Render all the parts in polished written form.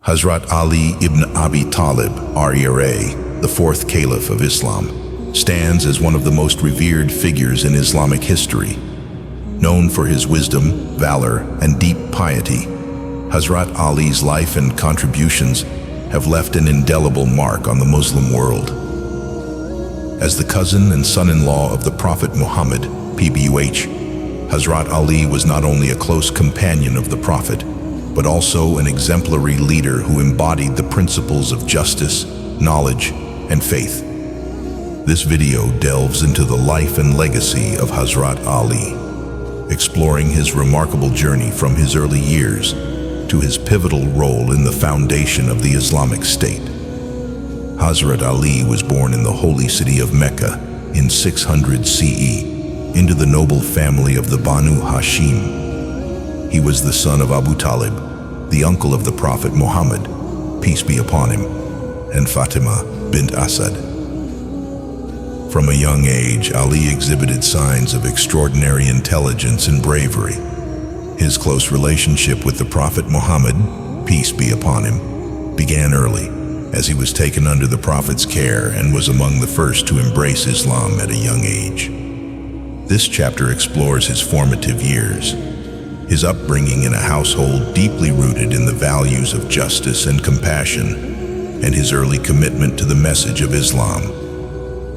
Hazrat Ali ibn Abi Talib, RERA, the fourth caliph of Islam, stands as one of the most revered figures in Islamic history. Known for his wisdom, valor, and deep piety, Hazrat Ali's life and contributions have left an indelible mark on the Muslim world. As the cousin and son-in-law of the Prophet Muhammad, PBUH, Hazrat Ali was not only a close companion of the Prophet, but also an exemplary leader who embodied the principles of justice, knowledge, and faith. This video delves into the life and legacy of Hazrat Ali, exploring his remarkable journey from his early years to his pivotal role in the foundation of the Islamic State. Hazrat Ali was born in the holy city of Mecca in 600 CE into the noble family of the Banu Hashim. He was the son of Abu Talib, the uncle of the Prophet Muhammad, peace be upon him, and Fatima bint Asad. From a young age, Ali exhibited signs of extraordinary intelligence and bravery. His close relationship with the Prophet Muhammad, peace be upon him, began early, as he was taken under the Prophet's care and was among the first to embrace Islam at a young age. This chapter explores his formative years, his upbringing in a household deeply rooted in the values of justice and compassion, and his early commitment to the message of Islam.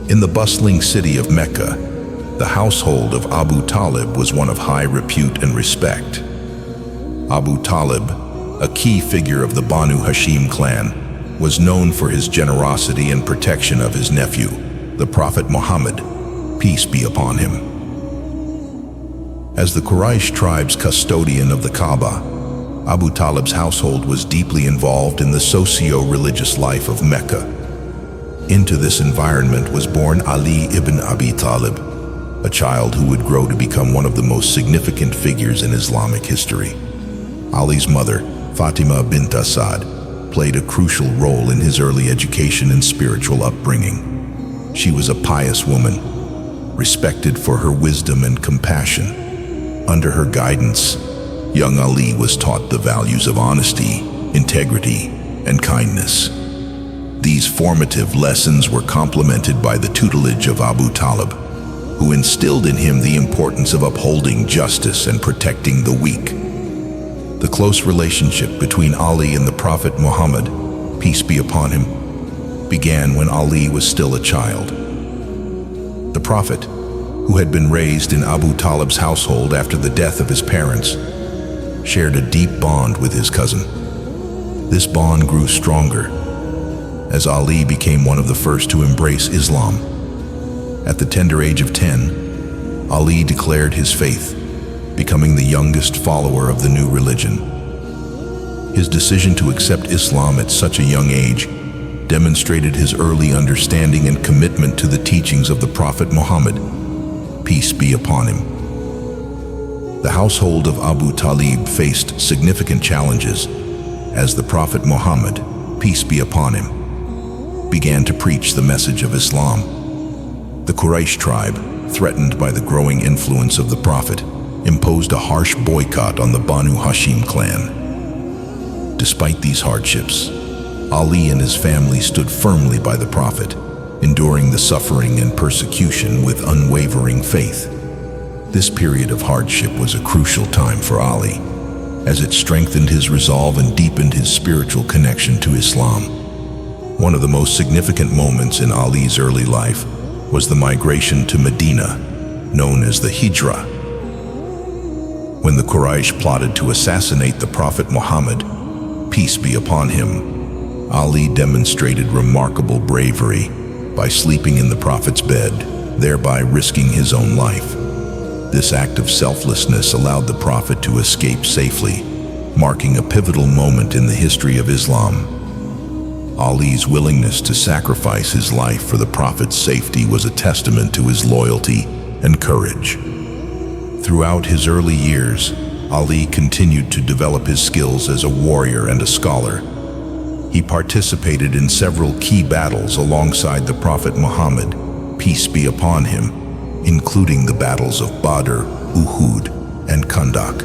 In the bustling city of Mecca, the household of Abu Talib was one of high repute and respect. Abu Talib, a key figure of the Banu Hashim clan, was known for his generosity and protection of his nephew, the Prophet Muhammad, peace be upon him. As the Quraysh tribe's custodian of the Kaaba, Abu Talib's household was deeply involved in the socio-religious life of Mecca. Into this environment was born Ali ibn Abi Talib, a child who would grow to become one of the most significant figures in Islamic history. Ali's mother, Fatima bint Asad, played a crucial role in his early education and spiritual upbringing. She was a pious woman, respected for her wisdom and compassion. Under her guidance, young Ali was taught the values of honesty, integrity, and kindness. These formative lessons were complemented by the tutelage of Abu Talib, who instilled in him the importance of upholding justice and protecting the weak. The close relationship between Ali and the Prophet Muhammad, peace be upon him, began when Ali was still a child. The Prophet, who had been raised in Abu Talib's household after the death of his parents, shared a deep bond with his cousin. This bond grew stronger as Ali became one of the first to embrace Islam. At the tender age of 10, Ali declared his faith, becoming the youngest follower of the new religion. His decision to accept Islam at such a young age demonstrated his early understanding and commitment to the teachings of the Prophet Muhammad, peace be upon him. The household of Abu Talib faced significant challenges as the Prophet Muhammad, peace be upon him, began to preach the message of Islam. The Quraysh tribe, threatened by the growing influence of the Prophet, imposed a harsh boycott on the Banu Hashim clan. Despite these hardships, Ali and his family stood firmly by the Prophet, enduring the suffering and persecution with unwavering faith. This period of hardship was a crucial time for Ali, as it strengthened his resolve and deepened his spiritual connection to Islam. One of the most significant moments in Ali's early life was the migration to Medina, known as the Hijrah. When the Quraysh plotted to assassinate the Prophet Muhammad, peace be upon him, Ali demonstrated remarkable bravery by sleeping in the Prophet's bed, thereby risking his own life. This act of selflessness allowed the Prophet to escape safely, marking a pivotal moment in the history of Islam. Ali's willingness to sacrifice his life for the Prophet's safety was a testament to his loyalty and courage. Throughout his early years, Ali continued to develop his skills as a warrior and a scholar. He participated in several key battles alongside the Prophet Muhammad, peace be upon him, including the battles of Badr, Uhud, and Khandaq.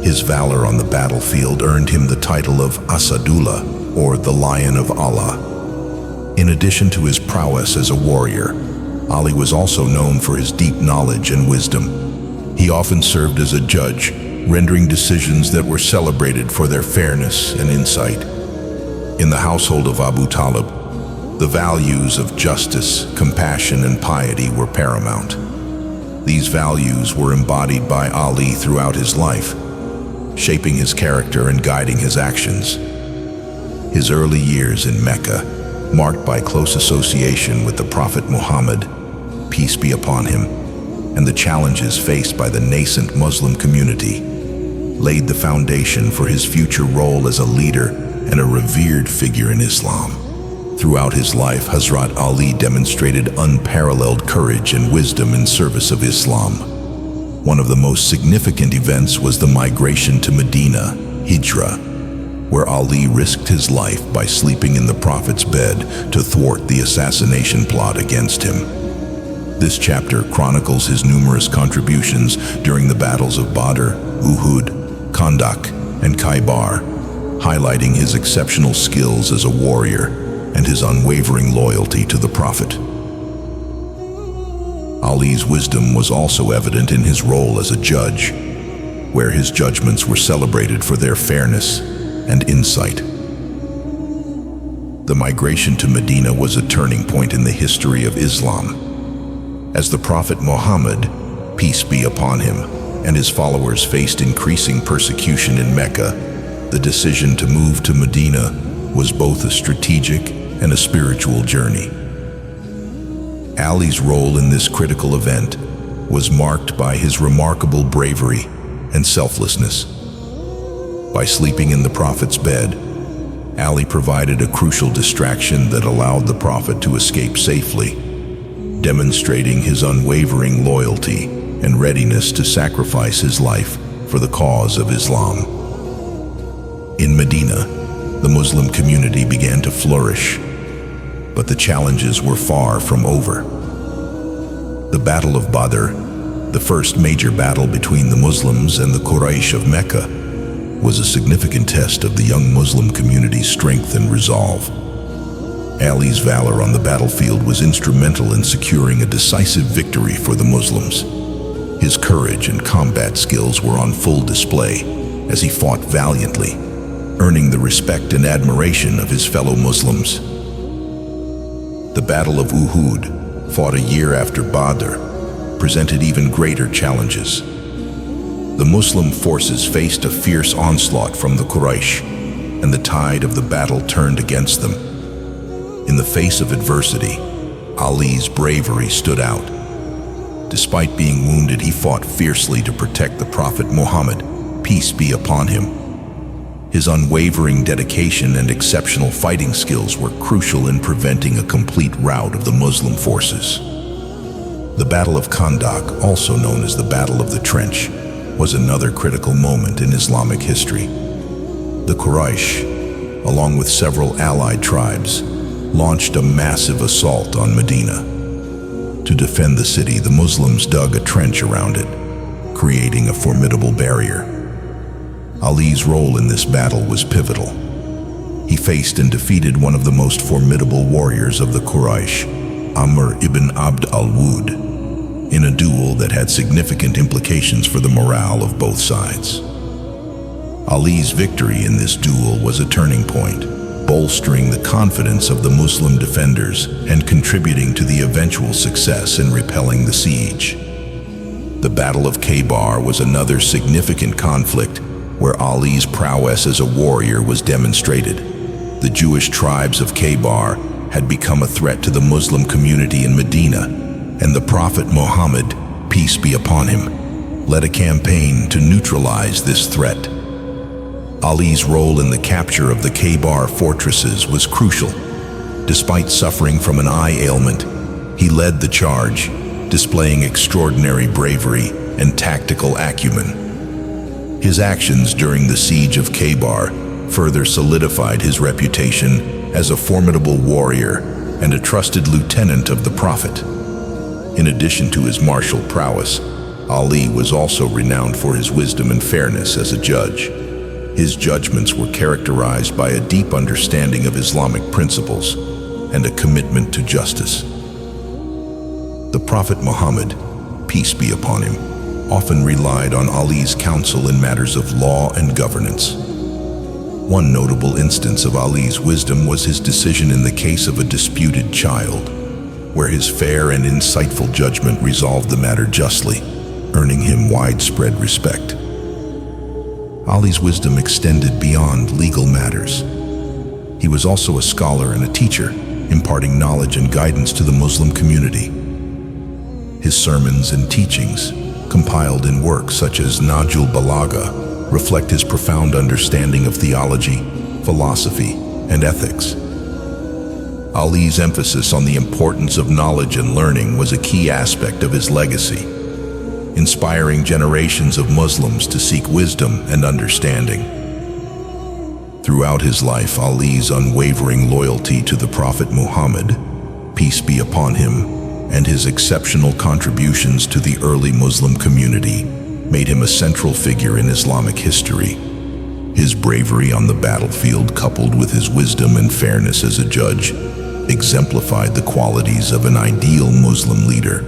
His valor on the battlefield earned him the title of Asadullah, or the Lion of Allah. In addition to his prowess as a warrior, Ali was also known for his deep knowledge and wisdom. He often served as a judge, rendering decisions that were celebrated for their fairness and insight. In the household of Abu Talib, the values of justice, compassion, and piety were paramount. These values were embodied by Ali throughout his life, shaping his character and guiding his actions. His early years in Mecca, marked by close association with the Prophet Muhammad, peace be upon him, and the challenges faced by the nascent Muslim community, laid the foundation for his future role as a leader and a revered figure in Islam. Throughout his life, Hazrat Ali demonstrated unparalleled courage and wisdom in service of Islam. One of the most significant events was the migration to Medina, Hijrah, where Ali risked his life by sleeping in the Prophet's bed to thwart the assassination plot against him. This chapter chronicles his numerous contributions during the battles of Badr, Uhud, Khandaq, and Khaybar, highlighting his exceptional skills as a warrior and his unwavering loyalty to the Prophet. Ali's wisdom was also evident in his role as a judge, where his judgments were celebrated for their fairness and insight. The migration to Medina was a turning point in the history of Islam. As the Prophet Muhammad, peace be upon him, and his followers faced increasing persecution in Mecca, the decision to move to Medina was both a strategic and a spiritual journey. Ali's role in this critical event was marked by his remarkable bravery and selflessness. By sleeping in the Prophet's bed, Ali provided a crucial distraction that allowed the Prophet to escape safely, demonstrating his unwavering loyalty and readiness to sacrifice his life for the cause of Islam. In Medina, the Muslim community began to flourish, but the challenges were far from over. The Battle of Badr, the first major battle between the Muslims and the Quraysh of Mecca, was a significant test of the young Muslim community's strength and resolve. Ali's valor on the battlefield was instrumental in securing a decisive victory for the Muslims. His courage and combat skills were on full display as he fought valiantly, earning the respect and admiration of his fellow Muslims. The Battle of Uhud, fought a year after Badr, presented even greater challenges. The Muslim forces faced a fierce onslaught from the Quraysh, and the tide of the battle turned against them. In the face of adversity, Ali's bravery stood out. Despite being wounded, he fought fiercely to protect the Prophet Muhammad, peace be upon him. His unwavering dedication and exceptional fighting skills were crucial in preventing a complete rout of the Muslim forces. The Battle of Khandaq, also known as the Battle of the Trench, was another critical moment in Islamic history. The Quraysh, along with several allied tribes, launched a massive assault on Medina. To defend the city, the Muslims dug a trench around it, creating a formidable barrier. Ali's role in this battle was pivotal. He faced and defeated one of the most formidable warriors of the Quraysh, Amr ibn Abd al-Wud, in a duel that had significant implications for the morale of both sides. Ali's victory in this duel was a turning point, bolstering the confidence of the Muslim defenders and contributing to the eventual success in repelling the siege. The Battle of Khaybar was another significant conflict where Ali's prowess as a warrior was demonstrated. The Jewish tribes of Khaybar had become a threat to the Muslim community in Medina, and the Prophet Muhammad, peace be upon him, led a campaign to neutralize this threat. Ali's role in the capture of the Khaybar fortresses was crucial. Despite suffering from an eye ailment, he led the charge, displaying extraordinary bravery and tactical acumen. His actions during the siege of Khaybar further solidified his reputation as a formidable warrior and a trusted lieutenant of the Prophet. In addition to his martial prowess, Ali was also renowned for his wisdom and fairness as a judge. His judgments were characterized by a deep understanding of Islamic principles and a commitment to justice. The Prophet Muhammad, peace be upon him, often relied on Ali's counsel in matters of law and governance. One notable instance of Ali's wisdom was his decision in the case of a disputed child, where his fair and insightful judgment resolved the matter justly, earning him widespread respect. Ali's wisdom extended beyond legal matters. He was also a scholar and a teacher, imparting knowledge and guidance to the Muslim community. His sermons and teachings, compiled in works such as Nahjul Balagha, reflect his profound understanding of theology, philosophy, and ethics. Ali's emphasis on the importance of knowledge and learning was a key aspect of his legacy, inspiring generations of Muslims to seek wisdom and understanding. Throughout his life, Ali's unwavering loyalty to the Prophet Muhammad, peace be upon him, and his exceptional contributions to the early Muslim community made him a central figure in Islamic history. His bravery on the battlefield, coupled with his wisdom and fairness as a judge, exemplified the qualities of an ideal Muslim leader.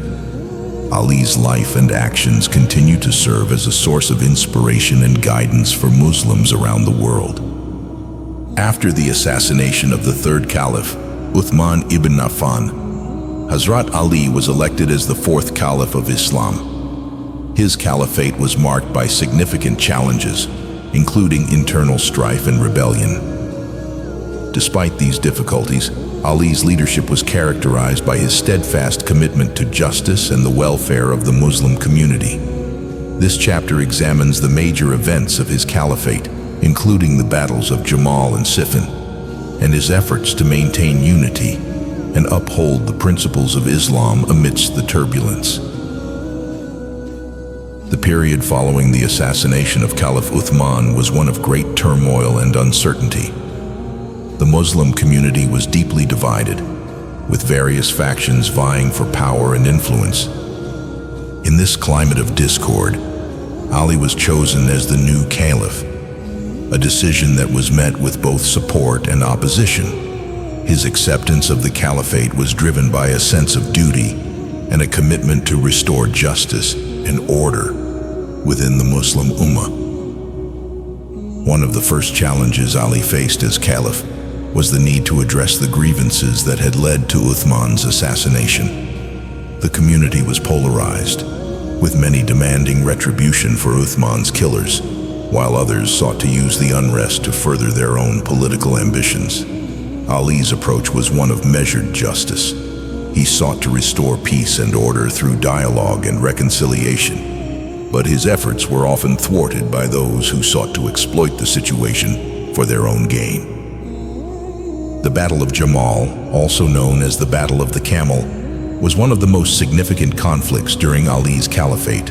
Ali's life and actions continue to serve as a source of inspiration and guidance for Muslims around the world. After the assassination of the third caliph, Uthman ibn Affan, Hazrat Ali was elected as the fourth caliph of Islam. His caliphate was marked by significant challenges, including internal strife and rebellion. Despite these difficulties, Ali's leadership was characterized by his steadfast commitment to justice and the welfare of the Muslim community. This chapter examines the major events of his caliphate, including the battles of Jamal and Siffin, and his efforts to maintain unity and uphold the principles of Islam amidst the turbulence. The period following the assassination of Caliph Uthman was one of great turmoil and uncertainty. The Muslim community was deeply divided, with various factions vying for power and influence. In this climate of discord, Ali was chosen as the new caliph, a decision that was met with both support and opposition. His acceptance of the caliphate was driven by a sense of duty and a commitment to restore justice and order within the Muslim Ummah. One of the first challenges Ali faced as caliph was the need to address the grievances that had led to Uthman's assassination. The community was polarized, with many demanding retribution for Uthman's killers, while others sought to use the unrest to further their own political ambitions. Ali's approach was one of measured justice. He sought to restore peace and order through dialogue and reconciliation, but his efforts were often thwarted by those who sought to exploit the situation for their own gain. The Battle of Jamal, also known as the Battle of the Camel, was one of the most significant conflicts during Ali's caliphate.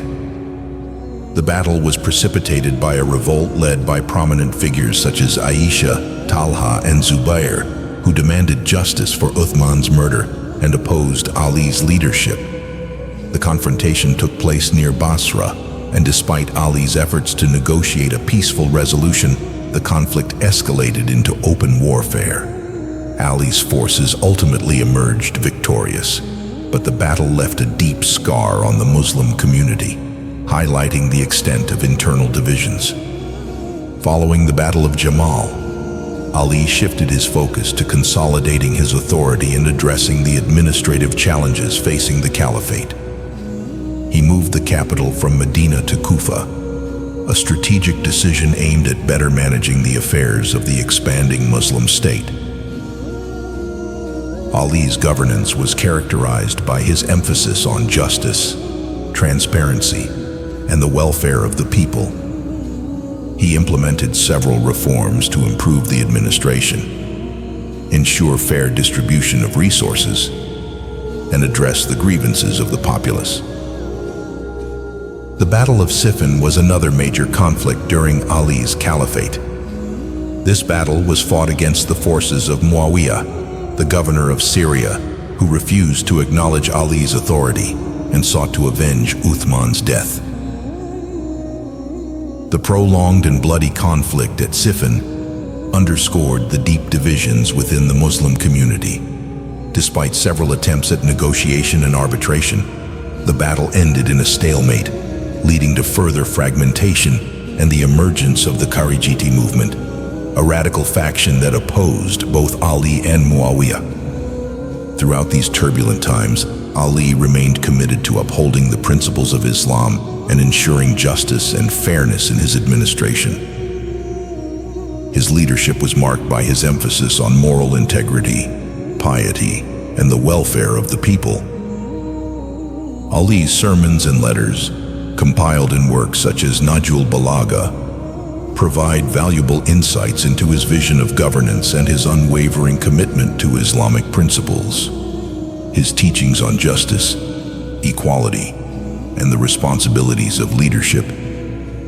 The battle was precipitated by a revolt led by prominent figures such as Aisha, Talha, and Zubair, who demanded justice for Uthman's murder and opposed Ali's leadership. The confrontation took place near Basra, and despite Ali's efforts to negotiate a peaceful resolution, the conflict escalated into open warfare. Ali's forces ultimately emerged victorious, but the battle left a deep scar on the Muslim community, highlighting the extent of internal divisions. Following the Battle of Jamal, Ali shifted his focus to consolidating his authority and addressing the administrative challenges facing the caliphate. He moved the capital from Medina to Kufa, a strategic decision aimed at better managing the affairs of the expanding Muslim state. Ali's governance was characterized by his emphasis on justice, transparency, and the welfare of the people. He implemented several reforms to improve the administration, ensure fair distribution of resources, and address the grievances of the populace. The Battle of Siffin was another major conflict during Ali's caliphate. This battle was fought against the forces of Muawiyah, the governor of Syria, who refused to acknowledge Ali's authority and sought to avenge Uthman's death. The prolonged and bloody conflict at Siffin underscored the deep divisions within the Muslim community. Despite several attempts at negotiation and arbitration, the battle ended in a stalemate, leading to further fragmentation and the emergence of the Kharijiti movement, a radical faction that opposed both Ali and Muawiyah. Throughout these turbulent times, Ali remained committed to upholding the principles of Islam and ensuring justice and fairness in his administration. His leadership was marked by his emphasis on moral integrity, piety, and the welfare of the people. Ali's sermons and letters, compiled in works such as Nahjul Balagha, provide valuable insights into his vision of governance and his unwavering commitment to Islamic principles. His teachings on justice, equality, and the responsibilities of leadership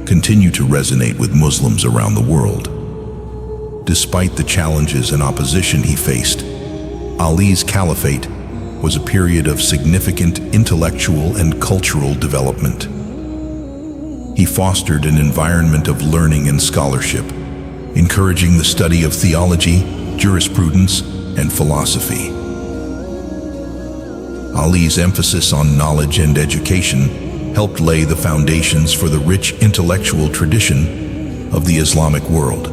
continue to resonate with Muslims around the world. Despite the challenges and opposition he faced, Ali's caliphate was a period of significant intellectual and cultural development. He fostered an environment of learning and scholarship, encouraging the study of theology, jurisprudence, and philosophy. Ali's emphasis on knowledge and education helped lay the foundations for the rich intellectual tradition of the Islamic world.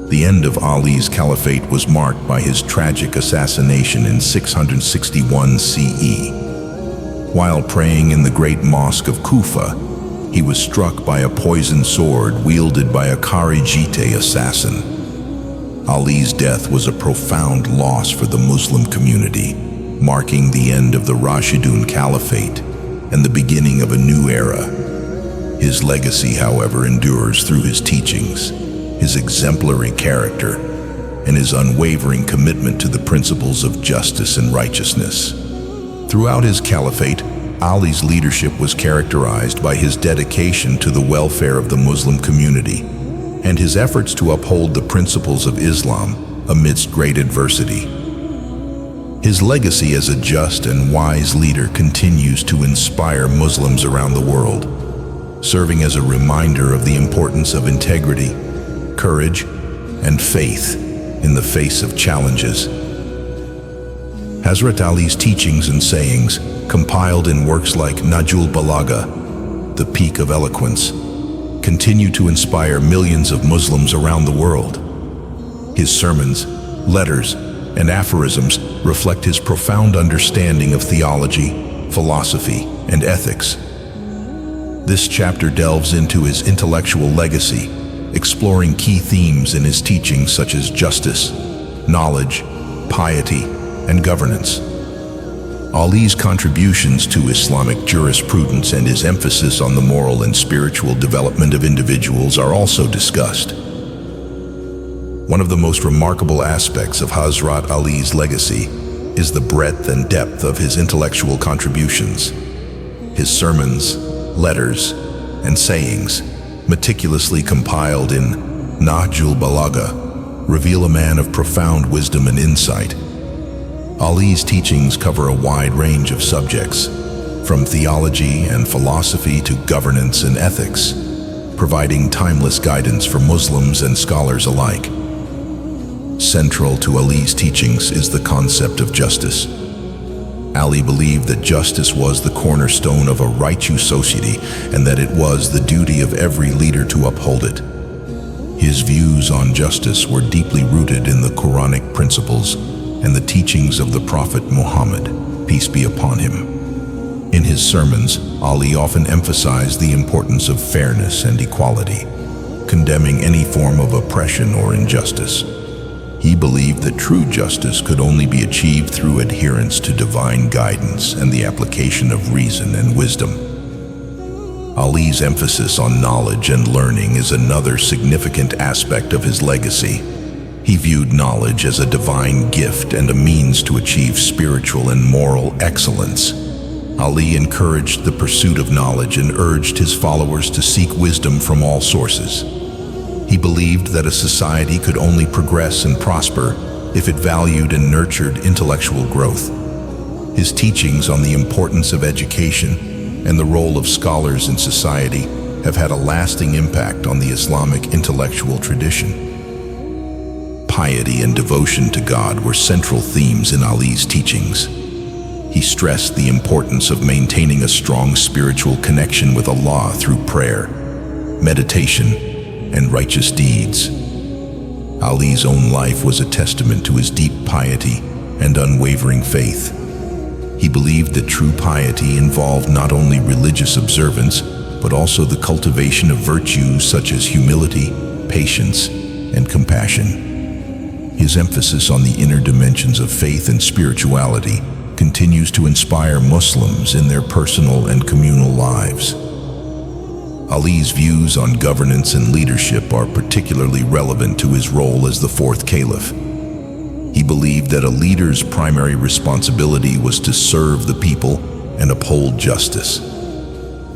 The end of Ali's caliphate was marked by his tragic assassination in 661 CE. While praying in the great mosque of Kufa, he was struck by a poisoned sword wielded by a Kharijite assassin. Ali's death was a profound loss for the Muslim community, marking the end of the Rashidun Caliphate and the beginning of a new era. His legacy, however, endures through his teachings, his exemplary character, and his unwavering commitment to the principles of justice and righteousness. Throughout his caliphate, Ali's leadership was characterized by his dedication to the welfare of the Muslim community and his efforts to uphold the principles of Islam amidst great adversity. His legacy as a just and wise leader continues to inspire Muslims around the world, serving as a reminder of the importance of integrity, courage, and faith in the face of challenges. Hazrat Ali's teachings and sayings, compiled in works like Nahjul Balagha, the peak of eloquence, continue to inspire millions of Muslims around the world. His sermons, letters, and aphorisms reflect his profound understanding of theology, philosophy, and ethics. This chapter delves into his intellectual legacy, exploring key themes in his teachings such as justice, knowledge, piety, and governance. Ali's contributions to Islamic jurisprudence and his emphasis on the moral and spiritual development of individuals are also discussed. One of the most remarkable aspects of Hazrat Ali's legacy is the breadth and depth of his intellectual contributions. His sermons, letters, and sayings, meticulously compiled in Nahjul Balagha, reveal a man of profound wisdom and insight. Ali's teachings cover a wide range of subjects, from theology and philosophy to governance and ethics, providing timeless guidance for Muslims and scholars alike. Central to Ali's teachings is the concept of justice. Ali believed that justice was the cornerstone of a righteous society and that it was the duty of every leader to uphold it. His views on justice were deeply rooted in the Quranic principles and the teachings of the Prophet Muhammad, peace be upon him. In his sermons, Ali often emphasized the importance of fairness and equality, condemning any form of oppression or injustice. He believed that true justice could only be achieved through adherence to divine guidance and the application of reason and wisdom. Ali's emphasis on knowledge and learning is another significant aspect of his legacy. He viewed knowledge as a divine gift and a means to achieve spiritual and moral excellence. Ali encouraged the pursuit of knowledge and urged his followers to seek wisdom from all sources. He believed that a society could only progress and prosper if it valued and nurtured intellectual growth. His teachings on the importance of education and the role of scholars in society have had a lasting impact on the Islamic intellectual tradition. Piety and devotion to God were central themes in Ali's teachings. He stressed the importance of maintaining a strong spiritual connection with Allah through prayer, meditation, and righteous deeds. Ali's own life was a testament to his deep piety and unwavering faith. He believed that true piety involved not only religious observance, but also the cultivation of virtues such as humility, patience, and compassion. His emphasis on the inner dimensions of faith and spirituality continues to inspire Muslims in their personal and communal lives. Ali's views on governance and leadership are particularly relevant to his role as the fourth caliph. He believed that a leader's primary responsibility was to serve the people and uphold justice.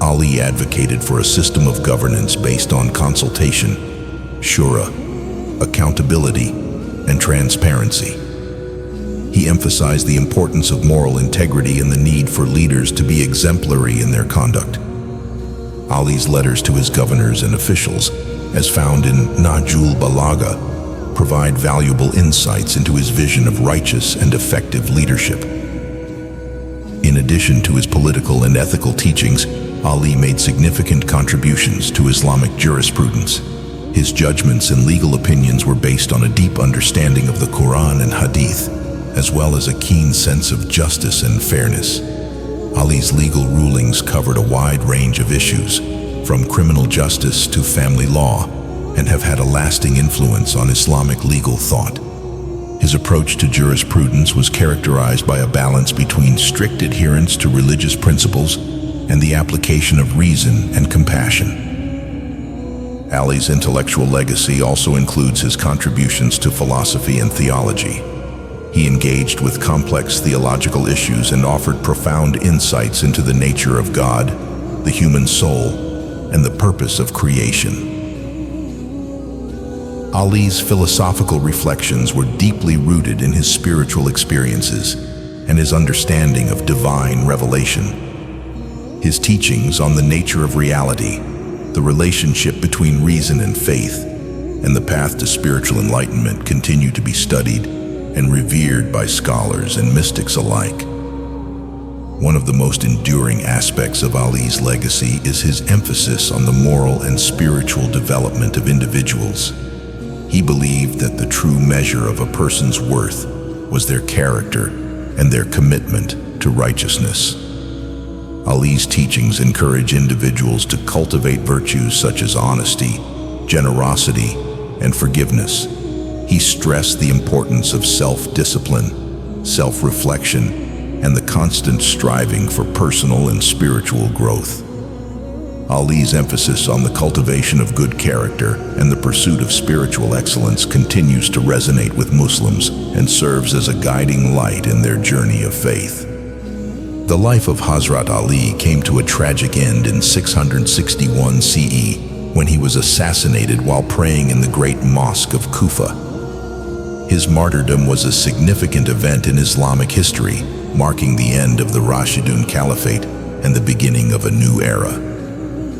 Ali advocated for a system of governance based on consultation, shura, accountability, and transparency. He emphasized the importance of moral integrity and the need for leaders to be exemplary in their conduct. Ali's letters to his governors and officials, as found in Nahjul Balagha, provide valuable insights into his vision of righteous and effective leadership. In addition to his political and ethical teachings, Ali made significant contributions to Islamic jurisprudence. His judgments and legal opinions were based on a deep understanding of the Quran and Hadith, as well as a keen sense of justice and fairness. Ali's legal rulings covered a wide range of issues, from criminal justice to family law, and have had a lasting influence on Islamic legal thought. His approach to jurisprudence was characterized by a balance between strict adherence to religious principles and the application of reason and compassion. Ali's intellectual legacy also includes his contributions to philosophy and theology. He engaged with complex theological issues and offered profound insights into the nature of God, the human soul, and the purpose of creation. Ali's philosophical reflections were deeply rooted in his spiritual experiences and his understanding of divine revelation. His teachings on the nature of reality, the relationship between reason and faith, and the path to spiritual enlightenment continue to be studied and revered by scholars and mystics alike. One of the most enduring aspects of Ali's legacy is his emphasis on the moral and spiritual development of individuals. He believed that the true measure of a person's worth was their character and their commitment to righteousness. Ali's teachings encourage individuals to cultivate virtues such as honesty, generosity, and forgiveness. He stressed the importance of self-discipline, self-reflection, and the constant striving for personal and spiritual growth. Ali's emphasis on the cultivation of good character and the pursuit of spiritual excellence continues to resonate with Muslims and serves as a guiding light in their journey of faith. The life of Hazrat Ali came to a tragic end in 661 CE when he was assassinated while praying in the great mosque of Kufa. His martyrdom was a significant event in Islamic history, marking the end of the Rashidun Caliphate and the beginning of a new era.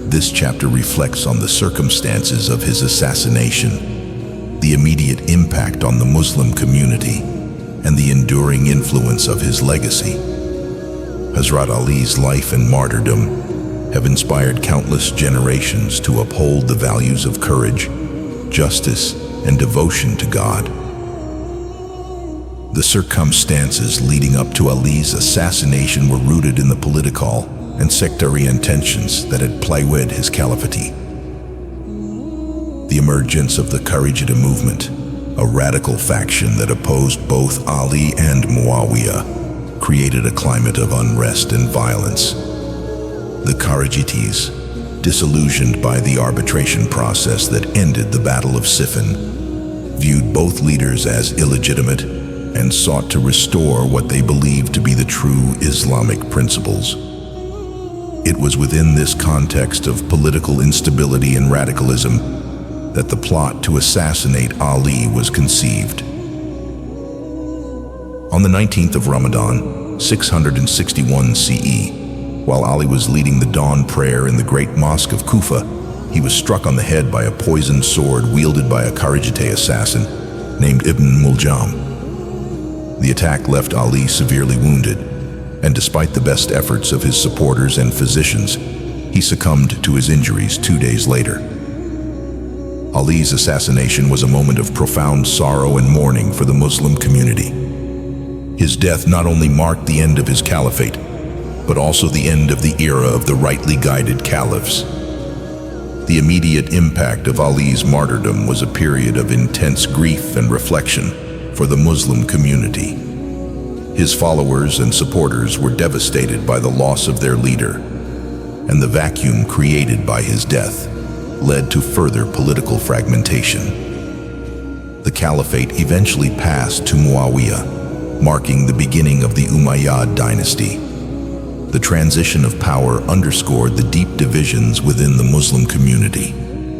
This chapter reflects on the circumstances of his assassination, the immediate impact on the Muslim community, and the enduring influence of his legacy. Hazrat Ali's life and martyrdom have inspired countless generations to uphold the values of courage, justice, and devotion to God. The circumstances leading up to Ali's assassination were rooted in the political and sectarian tensions that had plagued his caliphate. The emergence of the Martyrdom movement, a radical faction that opposed both Ali and Muawiyah, created a climate of unrest and violence. The Kharijites, disillusioned by the arbitration process that ended the Battle of Siffin, viewed both leaders as illegitimate and sought to restore what they believed to be the true Islamic principles. It was within this context of political instability and radicalism that the plot to assassinate Ali was conceived. On the 19th of Ramadan, 661 CE. While Ali was leading the dawn prayer in the great mosque of Kufa, he was struck on the head by a poisoned sword wielded by a Kharijite assassin named Ibn Muljam. The attack left Ali severely wounded, and despite the best efforts of his supporters and physicians, he succumbed to his injuries 2 days later. Ali's assassination was a moment of profound sorrow and mourning for the Muslim community. His death not only marked the end of his caliphate, but also the end of the era of the rightly guided caliphs. The immediate impact of Ali's martyrdom was a period of intense grief and reflection for the Muslim community. His followers and supporters were devastated by the loss of their leader, and the vacuum created by his death led to further political fragmentation. The caliphate eventually passed to Muawiyah, marking the beginning of the Umayyad dynasty. The transition of power underscored the deep divisions within the Muslim community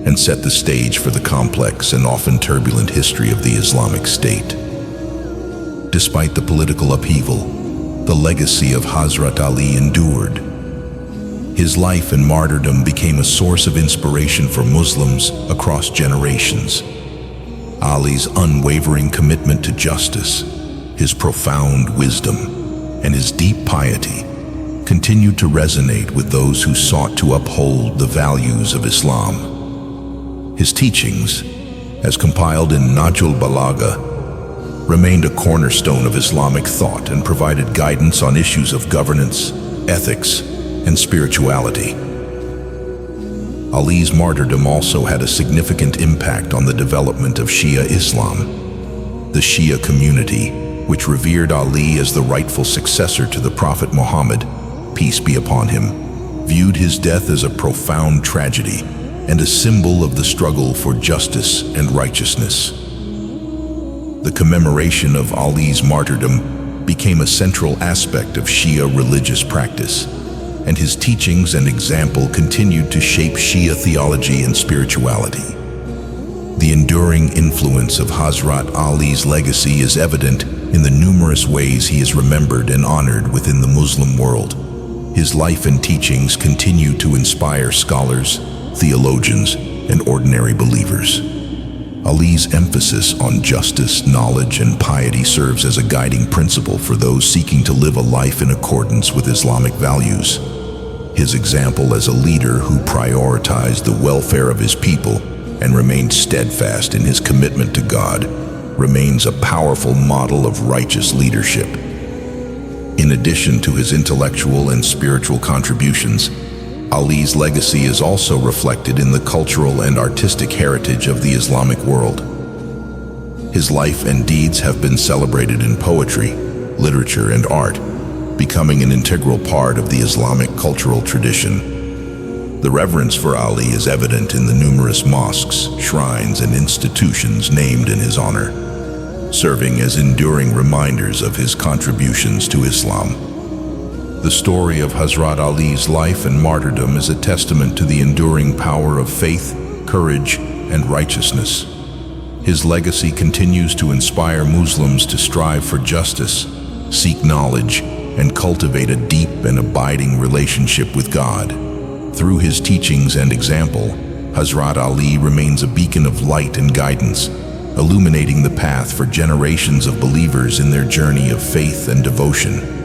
and set the stage for the complex and often turbulent history of the Islamic State. Despite the political upheaval, the legacy of Hazrat Ali endured. His life and martyrdom became a source of inspiration for Muslims across generations. Ali's unwavering commitment to justice, his profound wisdom, and his deep piety continued to resonate with those who sought to uphold the values of Islam. His teachings, as compiled in Nahjul Balagha, remained a cornerstone of Islamic thought and provided guidance on issues of governance, ethics, and spirituality. Ali's martyrdom also had a significant impact on the development of Shia Islam. The Shia community, which revered Ali as the rightful successor to the Prophet Muhammad, peace be upon him, viewed his death as a profound tragedy and a symbol of the struggle for justice and righteousness. The commemoration of Ali's martyrdom became a central aspect of Shia religious practice, and his teachings and example continued to shape Shia theology and spirituality. The enduring influence of Hazrat Ali's legacy is evident in the numerous ways he is remembered and honored within the Muslim world. His life and teachings continue to inspire scholars, theologians, and ordinary believers. Ali's emphasis on justice, knowledge, and piety serves as a guiding principle for those seeking to live a life in accordance with Islamic values. His example as a leader who prioritized the welfare of his people and remained steadfast in his commitment to God remains a powerful model of righteous leadership. In addition to his intellectual and spiritual contributions, Ali's legacy is also reflected in the cultural and artistic heritage of the Islamic world. His life and deeds have been celebrated in poetry, literature, and art, becoming an integral part of the Islamic cultural tradition. The reverence for Ali is evident in the numerous mosques, shrines, and institutions named in his honor, serving as enduring reminders of his contributions to Islam. The story of Hazrat Ali's life and martyrdom is a testament to the enduring power of faith, courage, and righteousness. His legacy continues to inspire Muslims to strive for justice, seek knowledge, and cultivate a deep and abiding relationship with God. Through his teachings and example, Hazrat Ali remains a beacon of light and guidance, illuminating the path for generations of believers in their journey of faith and devotion.